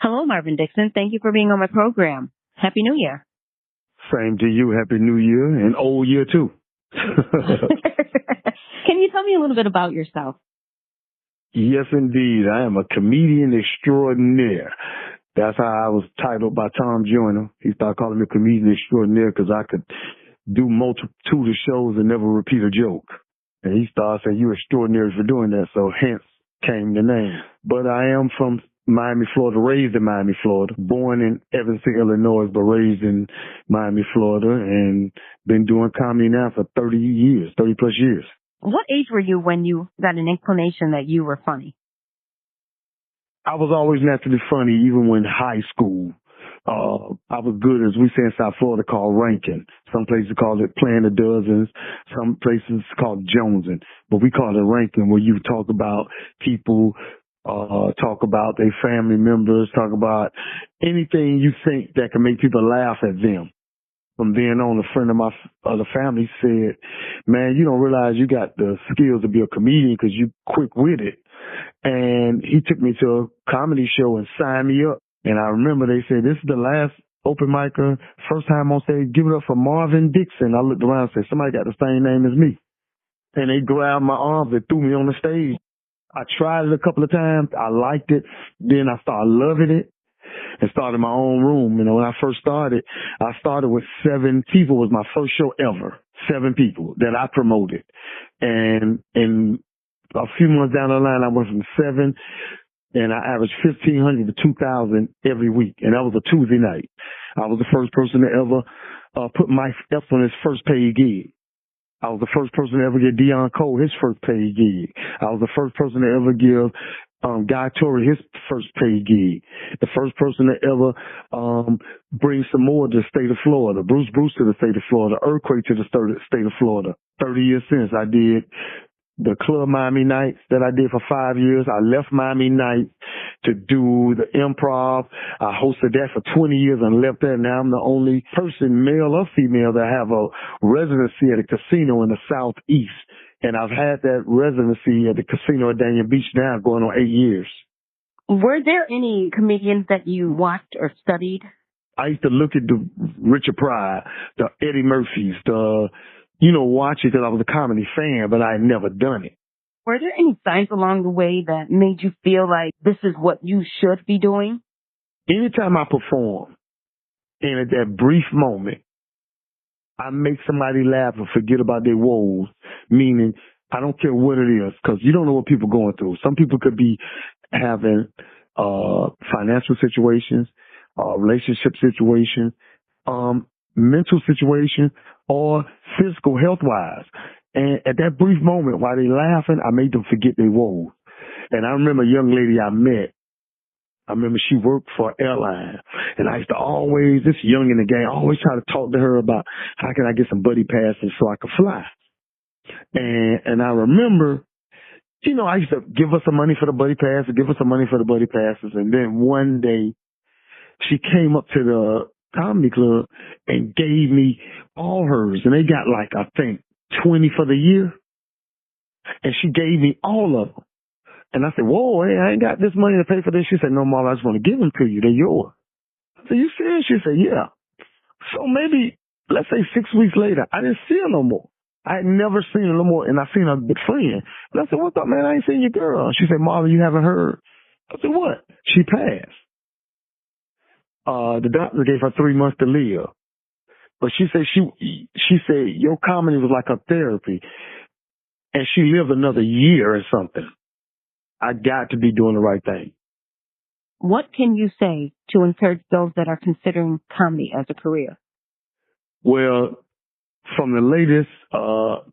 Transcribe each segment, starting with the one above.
Hello, Marvin Dixon. Thank you for being on my program. Happy New Year. Same to you. Happy New Year and old year too. Can you tell me a little bit about yourself? Yes, indeed. I am a comedian extraordinaire. That's how I was titled by Tom Joyner. He started calling me comedian extraordinaire because I could do multitude of shows and never repeat a joke. And he started saying, "You're extraordinary for doing that." So hence came the name. But I am from Miami, Florida, raised in Miami, Florida, born in Evanston, Illinois, but raised in Miami, Florida, and been doing comedy now for 30 years, 30 plus years. What age were you when you got an inclination that you were funny? I was always naturally funny, even when high school. I was good, as we say in South Florida, called ranking. Some places call it playing the dozens. Some places call it jonesing. But we call it ranking, where you talk about people, talk about their family members, talk about anything you think that can make people laugh at them. From then on, a friend of the family said, "Man, you don't realize you got the skills to be a comedian because you quick with it." And he took me to a comedy show and signed me up. And I remember they said, "This is the last open micer, first time on stage. Give it up for Marvin Dixon." I looked around and said, "Somebody got the same name as me." And they grabbed my arms and threw me on the stage. I tried it a couple of times. I liked it. Then I started loving it and started my own room. You know, when I first started, I started with 7 people. It was my first show ever. 7 people that I promoted. And a few months down the line, I went from 7 and I averaged 1,500 to 2,000 every week. And that was a Tuesday night. I was the first person to ever put Mike Epps on his first paid gig. I was the first person to ever get Dion Cole his first paid gig. I was the first person to ever give Guy Torrey his first paid gig. The first person to ever bring some more to the state of Florida. Bruce to the state of Florida. Earthquake to the state of Florida. 30 years since I did the Club Miami Nights that I did for 5 years. I left Miami Nights to do the Improv. I hosted that for 20 years and left that. Now I'm the only person, male or female, that have a residency at a casino in the Southeast. And I've had that residency at the casino at Dania Beach now going on 8 years. Were there any comedians that you watched or studied? I used to look at the Richard Pryor, the Eddie Murphys, watch it because I was a comedy fan, but I had never done it. Were there any signs along the way that made you feel like this is what you should be doing? Anytime I perform, and at that brief moment, I make somebody laugh or forget about their woes, meaning I don't care what it is, because you don't know what people are going through. Some people could be having financial situations, relationship situations, mental situations, or physical health-wise. And at that brief moment, while they're laughing, I made them forget their woes. And I remember a young lady I met. I remember she worked for an airline. And I used to always, this young in the game, always try to talk to her about how can I get some buddy passes so I could fly. And I remember, I used to give her some money for the buddy passes, And then one day, she came up to the comedy club and gave me all hers. And they got like, I think, 20 for the year. And she gave me all of them. And I said, "Whoa, hey, I ain't got this money to pay for this." She said, "No, Marla, I just want to give them to you. They're yours." I said, "You serious?" She said, "Yeah." So maybe, let's say 6 weeks later, I didn't see her no more. I had never seen her no more, and I seen her good friend. But I said, "What's up, man? I ain't seen your girl." She said, "Marla, you haven't heard." I said, "What?" She passed. The doctor gave her 3 months to live. But she said she said your comedy was like her therapy. And she lived another year or something. I got to be doing the right thing. What can you say to encourage those that are considering comedy as a career? Well, from the latest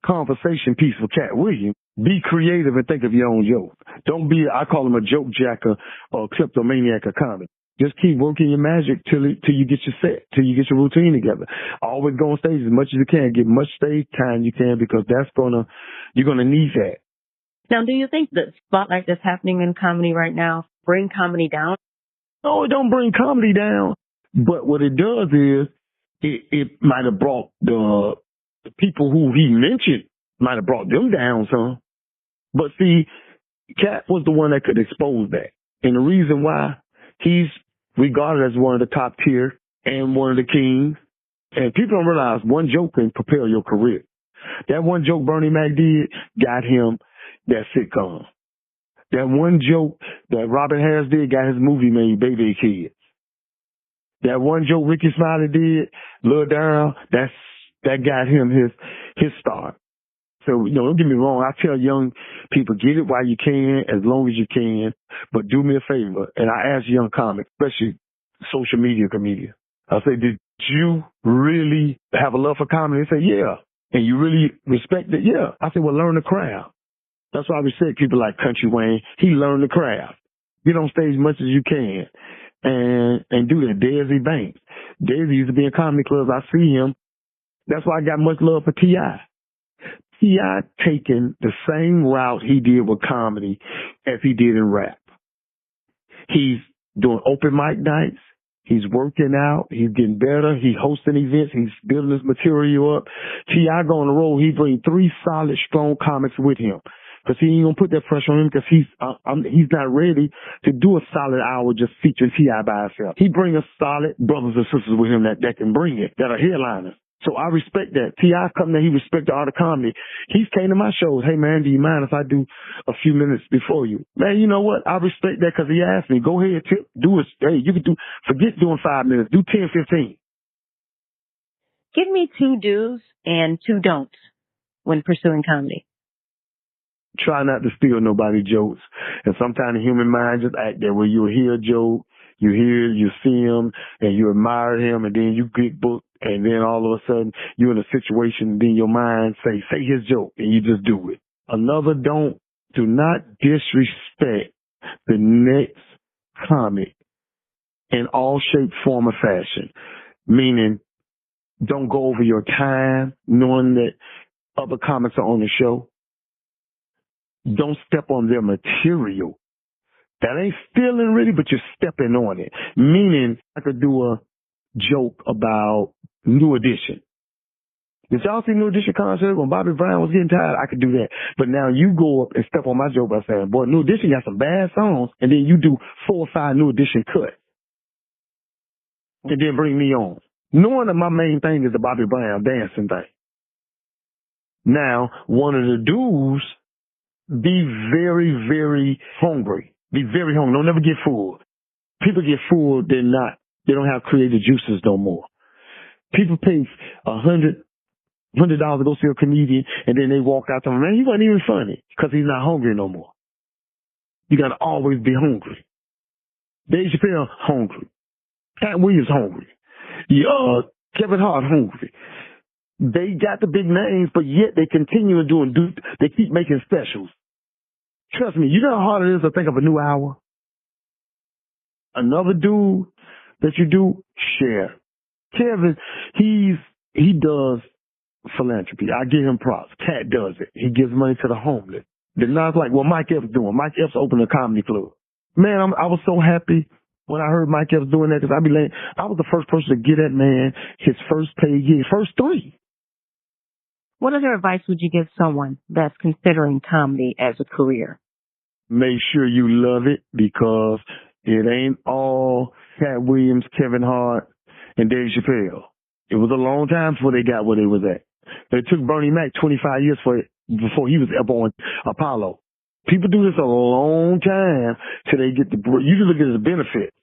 conversation piece with Cat Williams, be creative and think of your own joke. Don't be, I call him a joke jacker or kleptomaniac of comedy. Just keep working your magic till you get your set, till you get your routine together. Always go on stage as much as you can. Get much stage time you can, because you're gonna need that. Now, do you think the spotlight that's happening in comedy right now bring comedy down? No, it don't bring comedy down. But what it does is it might have brought the people who he mentioned, might have brought them down some. But see, Cat was the one that could expose that. And the reason why He's regarded as one of the top tier and one of the kings. And people don't realize one joke can propel your career. That one joke Bernie Mac did got him that sitcom. That one joke that Robin Harris did got his movie made, Baby Kids. That one joke Ricky Smiley did, Lil Darryl, that got him his start. So, don't get me wrong. I tell young people, get it while you can, as long as you can. But do me a favor, and I ask young comics, especially social media comedians, I say, did you really have a love for comedy? They say, yeah. And you really respect it? Yeah. I say, well, learn the craft. That's why I respect people like Country Wayne. He learned the craft. Get on stage as much as you can and do that. Desi Banks. Desi used to be in comedy clubs. I see him. That's why I got much love for T.I. T.I. taking the same route he did with comedy as he did in rap. He's doing open mic nights. He's working out. He's getting better. He's hosting events. He's building his material up. T.I. go on the road. He brings 3 solid, strong comics with him. Because he ain't going to put that pressure on him because he's not ready to do a solid hour just featuring T.I. by himself. He brings us solid brothers and sisters with him that can bring it, that are headliners. So I respect that. T.I. come there, he respect the art of comedy. He's came to my shows. Hey, man, do you mind if I do a few minutes before you? Man, you know what? I respect that because he asked me. Go ahead, Tip. Do it. Hey, you can forget doing 5 minutes. Do 10, 15. Give me 2 do's and 2 don'ts when pursuing comedy. Try not to steal nobody's jokes. And sometimes the human mind just act that way. You'll hear a joke, you see him, and you admire him, and then you get booked, and then all of a sudden you're in a situation, and then your mind say his joke, and you just do it. Another don't, do not disrespect the next comic in all shape, form, or fashion. Meaning, don't go over your time knowing that other comics are on the show. Don't step on their material. That ain't stealing really, but you're stepping on it. Meaning, I could do a joke about New Edition. Did y'all see New Edition concert when Bobby Brown was getting tired? I could do that. But now you go up and step on my joke by saying, boy, New Edition got some bad songs, and then you do 4 or 5 New Edition cuts. And then bring me on. Knowing that my main thing is the Bobby Brown dancing thing. Now, one of the dudes, be very, very hungry. Be very hungry. Don't never get full. People get full, they don't have creative juices no more. People pay $100 to go see a comedian, and then they walk out to him, man, he wasn't even funny because he's not hungry no more. You got to always be hungry. Dave Chappelle, hungry. Cat Williams, hungry. Kevin Hart, hungry. They got the big names, but yet they continue doing, they keep making specials. Trust me, you know how hard it is to think of a new hour? Another dude that you do, share. Kevin, he does philanthropy. I give him props. Cat does it. He gives money to the homeless. They're not like what Mike Epps doing. Mike Epps opened a comedy club. Man, I was so happy when I heard Mike Epps doing that because I was the first person to get that man his first paid gig, first 3. What other advice would you give someone that's considering comedy as a career? Make sure you love it because it ain't all Cat Williams, Kevin Hart, and Dave Chappelle. It was a long time before they got where they was at. It took Bernie Mac 25 years before he was up on Apollo. People do this a long time till they get you just look at it as a benefit.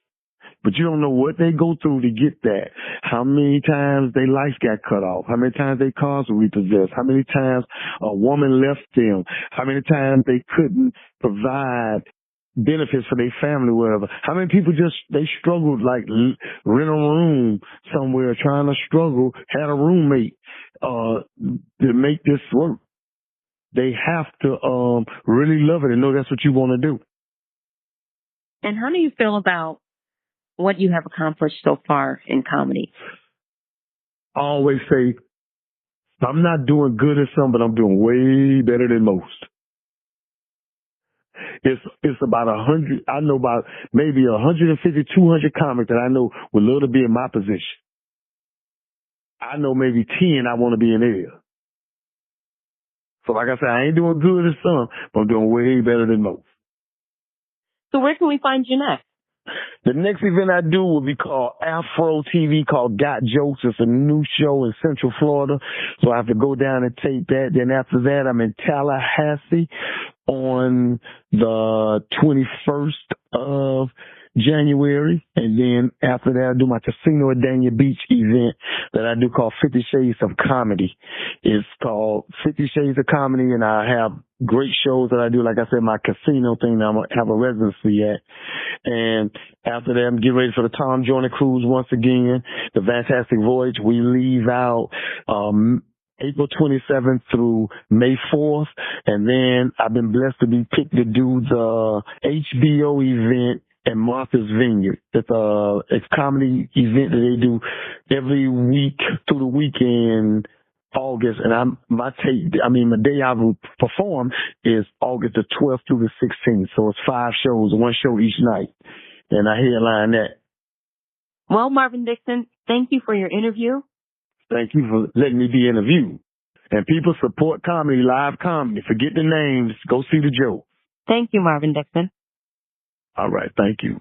But you don't know what they go through to get that. How many times their life got cut off. How many times their cars were repossessed. How many times a woman left them. How many times they couldn't provide benefits for their family, whatever. How many people they struggled, like rent a room somewhere, trying to struggle, had a roommate to make this work. They have to really love it and know that's what you want to do. And how do you feel about what you have accomplished so far in comedy? I always say, I'm not doing good at something, but I'm doing way better than most. It's about 100. I know about maybe 150, 200 comics that I know would love to be in my position. I know maybe 10 I want to be in there. So like I said, I ain't doing good at some, but I'm doing way better than most. So where can we find you next? The next event I do will be called Afro TV, called Got Jokes. It's a new show in Central Florida, so I have to go down and tape that. Then after that, I'm in Tallahassee on the 21st of January, and then after that, I do my Casino at Dania Beach event that I do called 50 Shades of Comedy. It's called 50 Shades of Comedy, and I have great shows that I do. Like I said, my casino thing that I'm going to have a residency at. And after that, I'm getting ready for the Tom Joyner Cruise once again, the Fantastic Voyage. We leave out April 27th through May 4th, and then I've been blessed to be picked to do the HBO event at Martha's Vineyard. It's a comedy event that they do every week through the weekend, August, and my day I will perform is August the 12th through the 16th. So it's 5 shows, 1 show each night, and I headline that. Well, Marvin Dixon, thank you for your interview. Thank you for letting me be interviewed. And people support comedy, live comedy. Forget the names. Go see the joke. Thank you, Marvin Dixon. All right. Thank you.